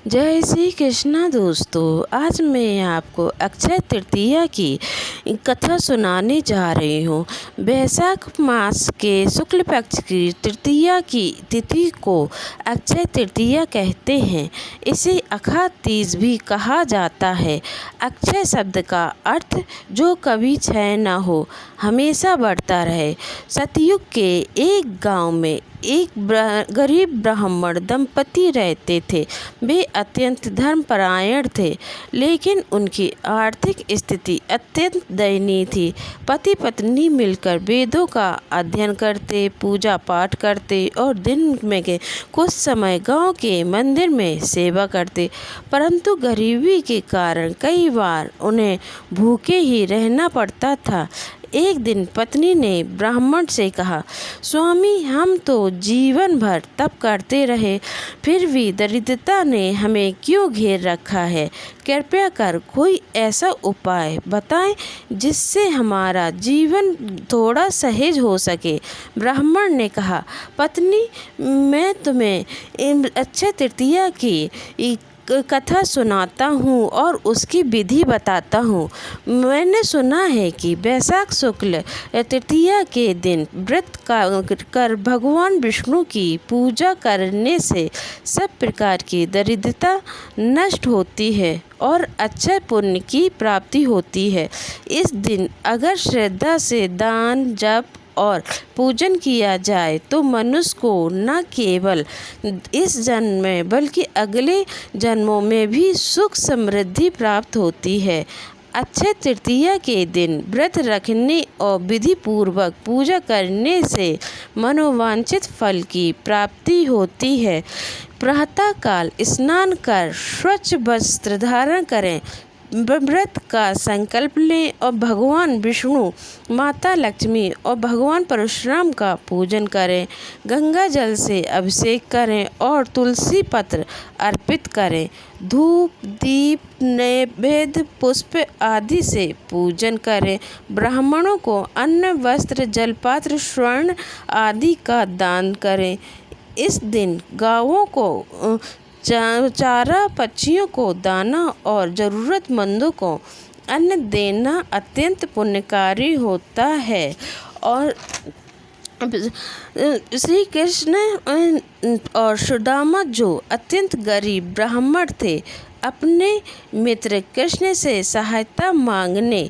जय श्री कृष्णा दोस्तों। आज मैं आपको अक्षय तृतीया की कथा सुनाने जा रही हूँ। वैशाख मास के शुक्ल पक्ष की तृतीया की तिथि को अक्षय तृतीया कहते हैं। इसे अखा तीज भी कहा जाता है। अक्षय शब्द का अर्थ जो कभी क्षय न हो, हमेशा बढ़ता रहे। सतयुग के एक गांव में एक गरीब ब्राह्मण दंपति रहते थे। वे अत्यंत धर्मपरायण थे, लेकिन उनकी आर्थिक स्थिति अत्यंत दयनीय थी। पति पत्नी मिलकर वेदों का अध्ययन करते, पूजा पाठ करते और दिन में के कुछ समय गांव के मंदिर में सेवा करते, परंतु गरीबी के कारण कई बार उन्हें भूखे ही रहना पड़ता था। एक दिन पत्नी ने ब्राह्मण से कहा, स्वामी, हम तो जीवन भर तप करते रहे, फिर भी दरिद्रता ने हमें क्यों घेर रखा है। कृपया कर कोई ऐसा उपाय बताएं जिससे हमारा जीवन थोड़ा सहज हो सके। ब्राह्मण ने कहा, पत्नी, मैं तुम्हें अक्षय तृतीया की कथा सुनाता हूँ और उसकी विधि बताता हूँ। मैंने सुना है कि वैशाख शुक्ल तृतीया के दिन व्रत कर भगवान विष्णु की पूजा करने से सब प्रकार की दरिद्रता नष्ट होती है और अच्छे पुण्य की प्राप्ति होती है। इस दिन अगर श्रद्धा से दान, जप और पूजन किया जाए तो मनुष्य को न केवल इस जन्म में बल्कि अगले जन्मों में भी सुख समृद्धि प्राप्त होती है। अक्षय तृतीया के दिन व्रत रखने और विधि पूर्वक पूजा करने से मनोवांछित फल की प्राप्ति होती है। प्रातःकाल स्नान कर स्वच्छ वस्त्र धारण करें, व्रत का संकल्प लें और भगवान विष्णु, माता लक्ष्मी और भगवान परशुराम का पूजन करें। गंगा जल से अभिषेक करें और तुलसी पत्र अर्पित करें। धूप, दीप, नैवेद्य, पुष्प आदि से पूजन करें। ब्राह्मणों को अन्न, वस्त्र, जलपात्र, स्वर्ण आदि का दान करें। इस दिन गायों को चारा, पक्षियों को दाना और ज़रूरतमंदों को अन्न देना अत्यंत पुण्यकारी होता है। और श्री कृष्ण और सुदामा, जो अत्यंत गरीब ब्राह्मण थे, अपने मित्र कृष्ण से सहायता मांगने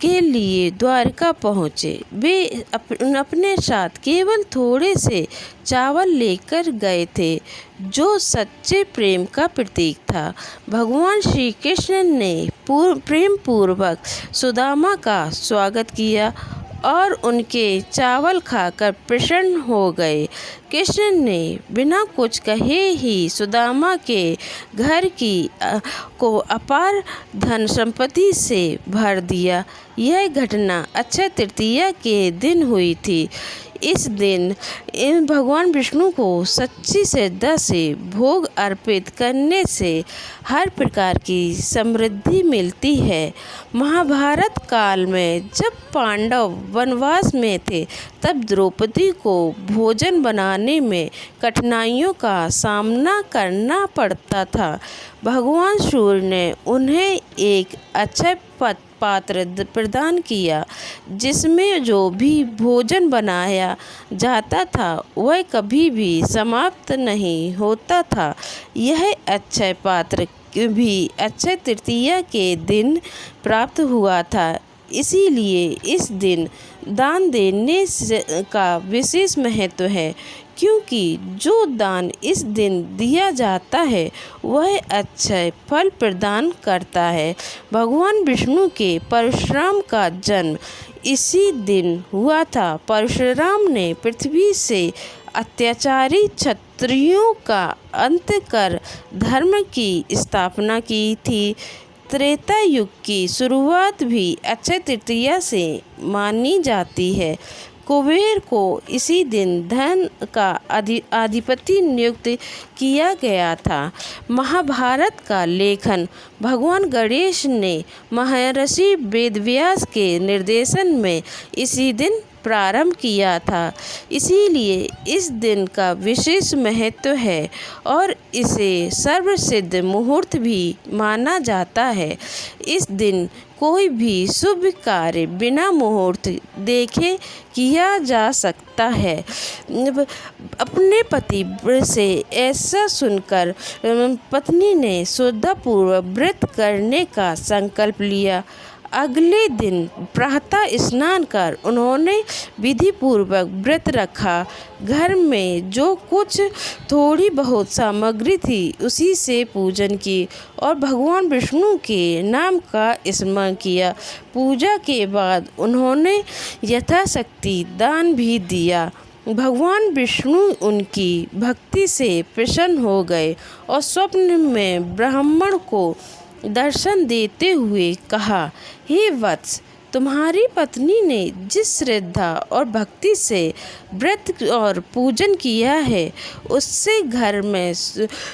के लिए द्वारका पहुँचे। वे अपने साथ केवल थोड़े से चावल लेकर गए थे, जो सच्चे प्रेम का प्रतीक था। भगवान श्री कृष्ण ने प्रेम पूर्वक सुदामा का स्वागत किया और उनके चावल खाकर प्रसन्न हो गए। कृष्ण ने बिना कुछ कहे ही सुदामा के घर को अपार धन संपत्ति से भर दिया। यह घटना अक्षय तृतीया के दिन हुई थी। इस दिन भगवान विष्णु को सच्ची श्रद्धा से भोग अर्पित करने से हर प्रकार की समृद्धि मिलती है। महाभारत काल में जब पांडव वनवास में थे, तब द्रौपदी को भोजन बनाने में कठिनाइयों का सामना करना पड़ता था। भगवान सूर्य ने उन्हें एक अक्षय पात्र प्रदान किया, जिसमें जो भी भोजन बनाया जाता था वह कभी भी समाप्त नहीं होता था। यह अक्षय पात्र भी अक्षय तृतीया के दिन प्राप्त हुआ था। इसीलिए इस दिन दान देने का विशेष महत्व है, क्योंकि जो दान इस दिन दिया जाता है वह अक्षय फल प्रदान करता है। भगवान विष्णु के परशुराम का जन्म इसी दिन हुआ था। परशुराम ने पृथ्वी से अत्याचारी क्षत्रियों का अंत कर धर्म की स्थापना की थी। त्रेता युग की शुरुआत भी अक्षय तृतीया से मानी जाती है। कुबेर को इसी दिन धन का अधिपति नियुक्त किया गया था। महाभारत का लेखन भगवान गणेश ने महर्षि वेदव्यास के निर्देशन में इसी दिन प्रारंभ किया था। इसीलिए इस दिन का विशेष महत्व है और इसे सर्वसिद्ध मुहूर्त भी माना जाता है। इस दिन कोई भी शुभ कार्य बिना मुहूर्त देखे किया जा सकता है। अपने पति से ऐसा सुनकर पत्नी ने श्रद्धापूर्वक व्रत करने का संकल्प लिया। अगले दिन प्रातः स्नान कर उन्होंने विधि पूर्वक व्रत रखा। घर में जो कुछ थोड़ी बहुत सामग्री थी उसी से पूजन की और भगवान विष्णु के नाम का स्मरण किया। पूजा के बाद उन्होंने यथाशक्ति दान भी दिया। भगवान विष्णु उनकी भक्ति से प्रसन्न हो गए और स्वप्न में ब्राह्मण को दर्शन देते हुए कहा, हे वत्स, तुम्हारी पत्नी ने जिस श्रद्धा और भक्ति से व्रत और पूजन किया है उससे घर में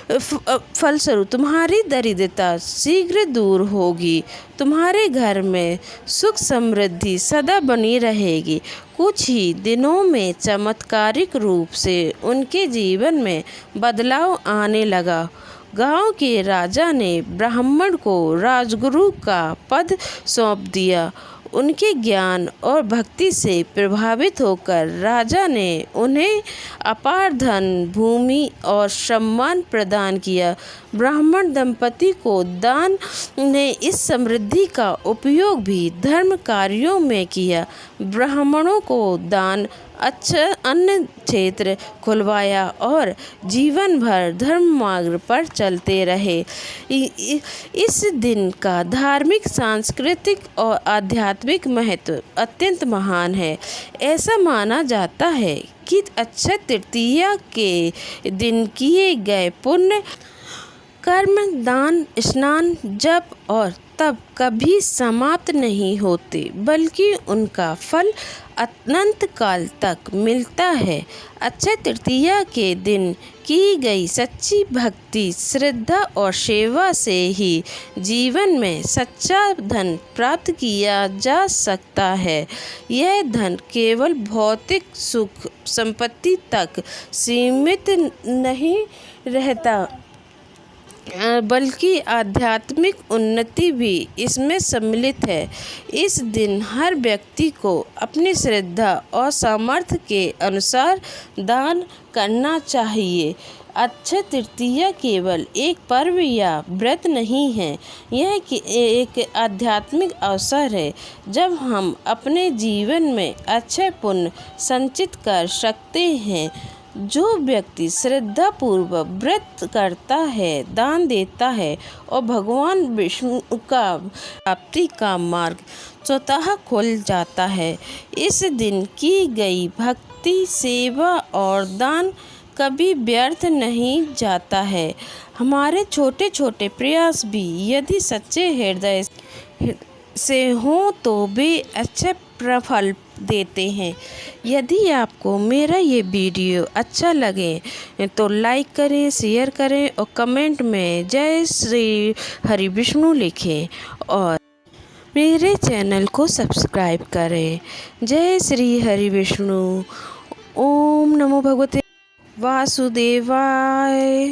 फलस्वरूप तुम्हारी दरिद्रता शीघ्र दूर होगी। तुम्हारे घर में सुख समृद्धि सदा बनी रहेगी। कुछ ही दिनों में चमत्कारिक रूप से उनके जीवन में बदलाव आने लगा। गांव के राजा ने ब्राह्मण को राजगुरु का पद सौंप दिया। उनके ज्ञान और भक्ति से प्रभावित होकर राजा ने उन्हें अपार धन, भूमि और सम्मान प्रदान किया। ब्राह्मण दंपति को दान ने इस समृद्धि का उपयोग भी धर्म कार्यों में किया। ब्राह्मणों को दान अच्छा अन्न क्षेत्र खुलवाया और जीवन भर धर्म मार्ग पर चलते रहे। इस दिन का धार्मिक, सांस्कृतिक और आध्यात्मिक महत्व अत्यंत महान है। ऐसा माना जाता है कि अक्षय तृतीया के दिन किए गए पुण्य कर्म, दान, स्नान, जप और तप कभी समाप्त नहीं होते, बल्कि उनका फल अनंत काल तक मिलता है। अक्षय तृतीया के दिन की गई सच्ची भक्ति, श्रद्धा और सेवा से ही जीवन में सच्चा धन प्राप्त किया जा सकता है। यह धन केवल भौतिक सुख संपत्ति तक सीमित नहीं रहता, बल्कि आध्यात्मिक उन्नति भी इसमें सम्मिलित है। इस दिन हर व्यक्ति को अपनी श्रद्धा और सामर्थ्य के अनुसार दान करना चाहिए। अक्षय तृतीया केवल एक पर्व या व्रत नहीं है, यह एक आध्यात्मिक अवसर है जब हम अपने जीवन में अक्षय पुण्य संचित कर सकते हैं। जो व्यक्ति श्रद्धापूर्वक व्रत करता है, दान देता है और भगवान विष्णु का प्राप्ति का मार्ग स्वतः खुल जाता है। इस दिन की गई भक्ति, सेवा और दान कभी व्यर्थ नहीं जाता है। हमारे छोटे छोटे प्रयास भी यदि सच्चे हृदय से हों तो वे अच्छे फल देते हैं। यदि आपको मेरा ये वीडियो अच्छा लगे तो लाइक करें, शेयर करें और कमेंट में जय श्री हरि विष्णु लिखें और मेरे चैनल को सब्सक्राइब करें। जय श्री हरि विष्णु। ओम नमो भगवते वासुदेवाय।